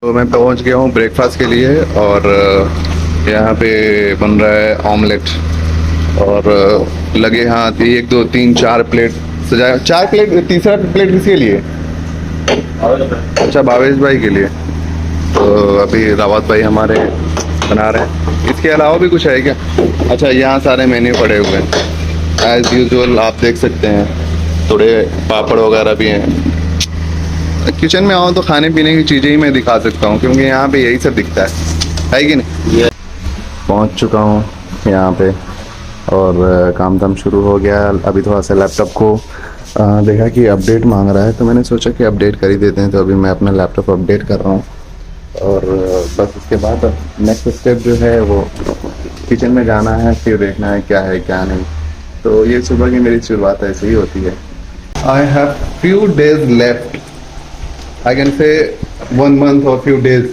तो मैं पहुंच गया हूं ब्रेकफास्ट के लिए और यहाँ पे बन रहा है ऑमलेट और लगे हाथ 1 2 3 4 प्लेट सजाया। 4 प्लेट, तीसरा प्लेट किसके लिए? अच्छा, भावेश भाई के लिए। तो अभी रावत भाई हमारे बना रहे हैं। इसके अलावा भी कुछ है क्या? अच्छा, यहाँ सारे मेन्यू पड़े हुए हैं एज यूजुअल, आप देख सकते हैं। थोड़े पापड़ वगैरह भी हैं। किचन में आओ तो खाने पीने की चीज़ें ही मैं दिखा सकता हूँ, क्योंकि यहाँ पे यही सब दिखता है कि नहीं। पहुँच चुका हूँ यहाँ पे और काम धाम शुरू हो गया। अभी थोड़ा सा लैपटॉप को देखा कि अपडेट मांग रहा है, तो मैंने सोचा कि अपडेट कर ही देते हैं। तो अभी मैं अपना लैपटॉप अपडेट कर रहा हूँ और बस उसके बाद नेक्स्ट स्टेप जो है वो किचन में जाना है, फिर देखना है क्या है क्या नहीं। तो ये सुबह की मेरी शुरुआत ऐसे ही होती है। I have few days left, I can say 1 month or few days.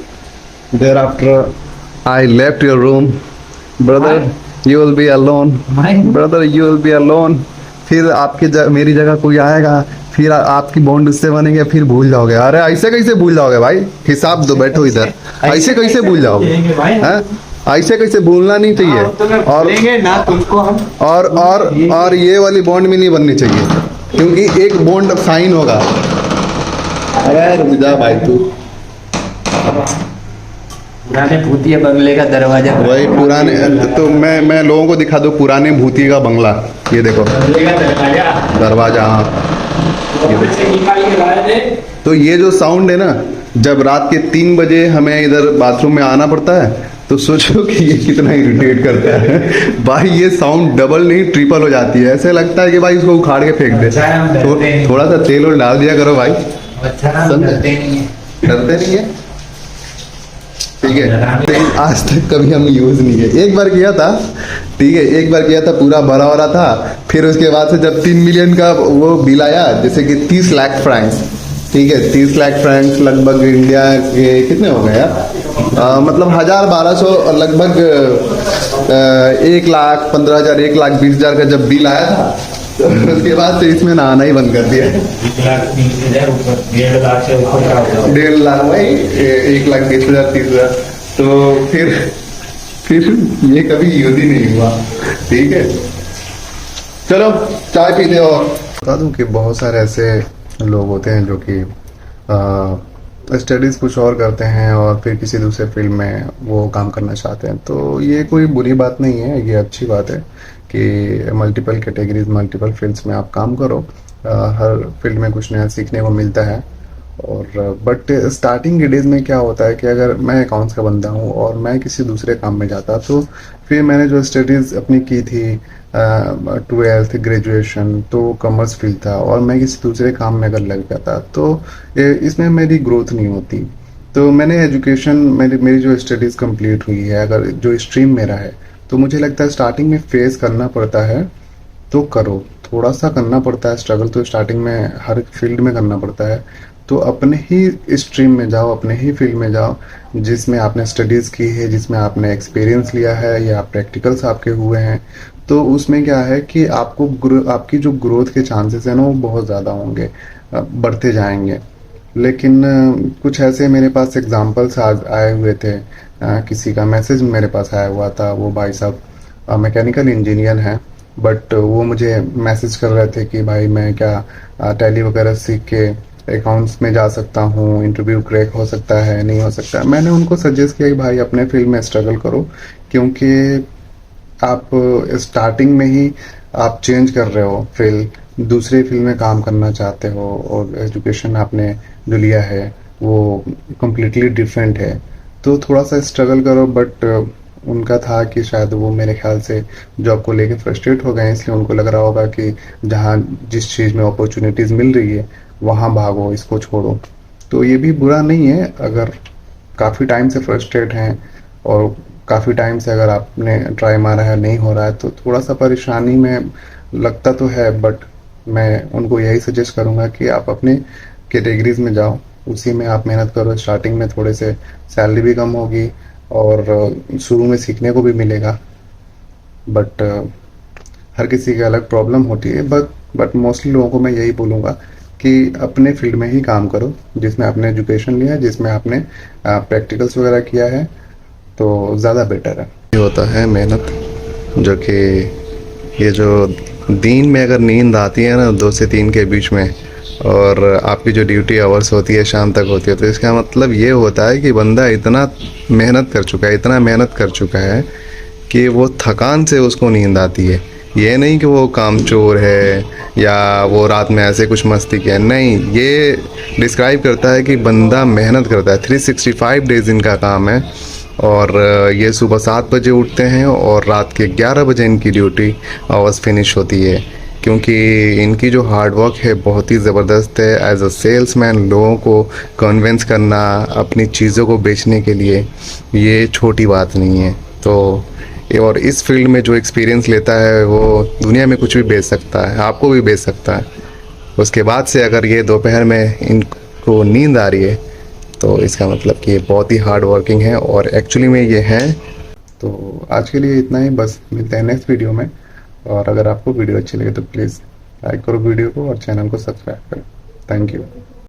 Thereafter, I left your room, brother. Why? You will be alone, Why? brother. You will be alone. फिर आपकी मेरी जगह कोई आएगा, फिर आपकी बॉन्ड उससे बनेंगे, फिर भूल जाओगे। अरे ऐसे कैसे भूल जाओगे भाई? हिसाब दो, बैठो इधर। ऐसे कैसे भूल जाओगे? हैं? ऐसे कैसे भूलना नहीं चाहिए। और ना तुमको हम और ये वाली बॉन्ड में नहीं बननी चाहिए, क्योंकि एक बॉन्ड साइन होगा। अरे रुक जा भाई तू। पुराने भूतिया बंगले का दरवाजा वही पुराने, तो मैं लोगों को दिखा दूं पुराने भूतिया का बंगला। ये देखो दरवाजा। हाँ, तो ये जो साउंड है ना, जब रात के 3 बजे हमें इधर बाथरूम में आना पड़ता है, तो सोचो कि ये कितना इरिटेट करता है भाई। ये साउंड डबल नहीं ट्रिपल हो जाती है। ऐसे लगता है कि भाई इसको उखाड़ के फेंक दे। थोड़ा सा तेल और डाल दिया करो भाई। डरते नहीं है, ठीक है। लेकिन आज तक कभी हम यूज नहीं किए। एक बार किया था, ठीक है, एक बार किया था, पूरा भरा हो रहा था। फिर उसके बाद से जब 3 मिलियन का वो बिल आया, जैसे कि 30 लाख फ्रैंक्स, ठीक है, 30 लाख फ्रैंक्स लगभग इंडिया के कितने हो गए यार? मतलब 1000 1200 लगभग 1,15,000 1,20,000 का जब बिल आया था, तो उसके बाद से इसमें नहाना ही बंद कर दिया। 1,50,000 भाई, 1,20,000 30,000। तो फिर ये कभी यूज ही नहीं हुआ, ठीक है। चलो चाय पीते हो। बता दूं कि बहुत सारे ऐसे लोग होते हैं जो कि स्टडीज़ कुछ और करते हैं और फिर किसी दूसरे फील्ड में वो काम करना चाहते हैं। तो ये कोई बुरी बात नहीं है, ये अच्छी बात है कि मल्टीपल कैटेगरीज मल्टीपल फील्ड्स में आप काम करो। हर फील्ड में कुछ नया सीखने को मिलता है। और बट स्टार्टिंग के डेज में क्या होता है कि अगर मैं अकाउंट्स का बंदा हूँ और मैं किसी दूसरे काम में जाता, तो फिर मैंने जो स्टडीज़ अपनी की थी 12th ग्रेजुएशन, तो कॉमर्स फील्ड था, और मैं किसी दूसरे काम में अगर लग जाता तो इसमें मेरी ग्रोथ नहीं होती। तो मैंने एजुकेशन, मेरी जो स्टडीज़ कंप्लीट हुई है, अगर जो स्ट्रीम मेरा है, तो मुझे लगता है स्टार्टिंग में फेस करना पड़ता है तो करो। थोड़ा सा करना पड़ता है स्ट्रगल, तो स्टार्टिंग में हर फील्ड में करना पड़ता है। तो अपने ही स्ट्रीम में जाओ, अपने ही फील्ड में जाओ जिसमें आपने स्टडीज़ की है, जिसमें आपने एक्सपीरियंस लिया है या प्रैक्टिकल्स आपके हुए हैं। तो उसमें क्या है कि आपकी जो ग्रोथ के चांसेस हैं ना, वो बहुत ज़्यादा होंगे, बढ़ते जाएंगे। लेकिन कुछ ऐसे मेरे पास एग्जांपल्स आए हुए थे। किसी का मैसेज मेरे पास आया हुआ था। वो भाई साहब मैकेनिकल इंजीनियर हैं, बट वो मुझे मैसेज कर रहे थे कि भाई मैं क्या टैली वगैरह सीख के अकाउंट्स में जा सकता हूँ, इंटरव्यू क्रैक हो सकता है, नहीं हो सकता। मैंने उनको सजेस्ट किया कि भाई अपने फील्ड में स्ट्रगल करो, क्योंकि आप स्टार्टिंग में ही आप चेंज कर रहे हो फील्ड, दूसरे फील्ड में काम करना चाहते हो, और एजुकेशन आपने जो लिया है वो कम्प्लीटली डिफरेंट है। तो थोड़ा सा स्ट्रगल करो। बट उनका था कि शायद वो मेरे ख्याल से जॉब को लेके फ्रस्ट्रेट हो गए, इसलिए उनको लग रहा होगा कि जहाँ जिस चीज़ में अपॉर्चुनिटीज़ मिल रही है वहाँ भागो, इसको छोड़ो। तो ये भी बुरा नहीं है अगर काफ़ी टाइम से फ्रस्ट्रेट हैं और काफ़ी टाइम से अगर आपने ट्राई मारा है नहीं हो रहा है, तो थोड़ा सा परेशानी में लगता तो है। बट मैं उनको यही सजेस्ट करूँगा कि आप अपने कैटेगरीज में जाओ, उसी में आप मेहनत करो। स्टार्टिंग में थोड़े से सैलरी भी कम होगी और शुरू में सीखने को भी मिलेगा। बट हर किसी की अलग प्रॉब्लम होती है। बट मोस्टली लोगों को मैं यही बोलूँगा कि अपने फील्ड में ही काम करो, जिसमें आपने एजुकेशन लिया है, जिसमें आपने प्रैक्टिकल्स वगैरह किया है, तो ज़्यादा बेटर है। ये होता है मेहनत, जो कि ये जो दिन में अगर नींद आती है ना 2 से 3 के बीच में, और आपकी जो ड्यूटी आवर्स होती है शाम तक होती है, तो इसका मतलब ये होता है कि बंदा इतना मेहनत कर चुका है, इतना मेहनत कर चुका है कि वो थकान से उसको नींद आती है। ये नहीं कि वो कामचोर है या वो रात में ऐसे कुछ मस्ती किया, नहीं, ये डिस्क्राइब करता है कि बंदा मेहनत करता है। 365 डेज इनका काम है, और ये सुबह 7 बजे उठते हैं और रात के 11 बजे इनकी ड्यूटी आवर्स फिनिश होती है, क्योंकि इनकी जो हार्ड वर्क है बहुत ही ज़बरदस्त है। एज अ सेल्समैन लोगों को कन्विंस करना अपनी चीज़ों को बेचने के लिए, ये छोटी बात नहीं है। तो और इस फील्ड में जो एक्सपीरियंस लेता है वो दुनिया में कुछ भी बेच सकता है, आपको भी बेच सकता है। उसके बाद से अगर ये दोपहर में इनको नींद आ रही है, तो इसका मतलब कि ये बहुत ही हार्ड वर्किंग है, और एक्चुअली में ये है। तो आज के लिए इतना ही, बस मिलते हैं नेक्स्ट वीडियो में। और अगर आपको वीडियो अच्छी लगे तो प्लीज़ लाइक करो वीडियो को और चैनल को सब्सक्राइब करो। Thank you.